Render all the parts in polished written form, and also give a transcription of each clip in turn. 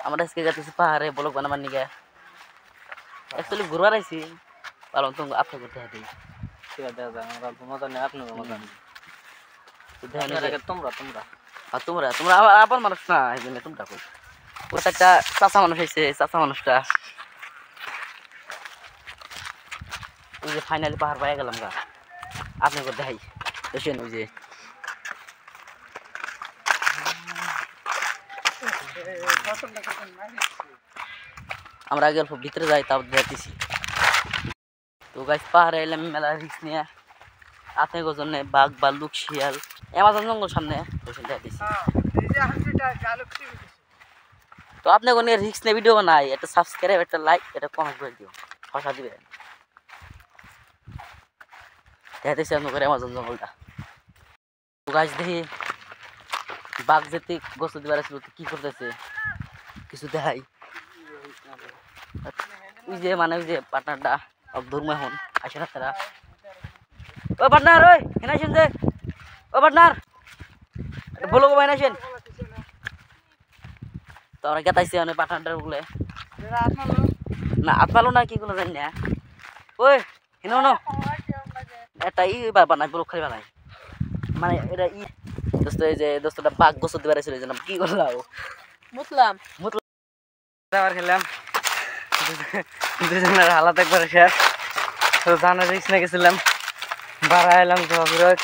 আমরা আজকে যাচ্ছি পাহাড়ে ব্লগ বানাবার নিগে অ্যাকচুয়ালি ঘুরবার আইছি পালন তো আপনি করতে হবে ঠিক আছে দাদা আমরা মজা নেই আপনার মজা নেই তোমরা তোমরা আর তোমরা তোমরা আবার মানুষ না এই জন্য তোমরা কই ওটা একটা চাচা মানুষ হয়েছে চাচা মানুষটা ওই যে ফাইনালি পাহাড় পাইয়া গেলাম গা আপনি করে দেখাই দেখেন ওই যে আমরা আগে অল্প ভিতরে যাই তারপর দেখতেছি তো গাছ পাহাড়ে এলাম মেলা রিক্স নিয়ে আপনার জন্য বাঘ ভাল্লুক শিয়াল অ্যামাজন জঙ্গল সামনে দেখতেছি তো আপনাকে নিয়ে রিক্স নিয়ে ভিডিও বানাই একটা সাবস্ক্রাইব একটা লাইক একটা কমেন্ট করে দিও ভাষা দিবেন দেখতেছি আপনার অ্যামাজন জঙ্গলটা তো গাছ দেখি বাঘ যেতে গোস্ত দিবার আসলো কি করতেছে কিছু দেখাই ওই যে মানে ওই যে পার্টনারটা ধর্ম এখন আসে না তারা ও পার্টনার ওই এনে আসেন যে ও পার্টনার বলো গো ভাই আসেন তো আমরা গেতাইছি অনেক পার্টনারটার বলে না আত্মালো না কি কোনো জানি না ওই এনে না এটা ই বানাই বলো খালি বানাই মানে এটা ই দোস্ত এই যে দোস্তটা বাঘ গোস্ত দিবার আসলে জানাম কি করলাম মুতলাম আবার খেলাম দুজনের হালাত একবারে শেষ তো জানা রিক্স নিয়ে গেছিলাম বাড়া এলাম জগরত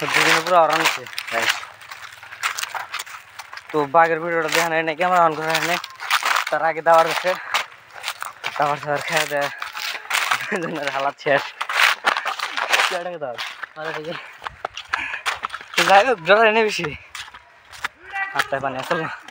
দুজনে পুরো অন হচ্ছে তো বাঘের ভিডিওটা দেখা নেই নাকি আমার অন করা নেই তার আগে দাবার হচ্ছে দাবার খাবার খেয়ে দেয় দুজনের হালাত শেষ যাই হোক জল এনে বেশি আটটায় পানি আসল না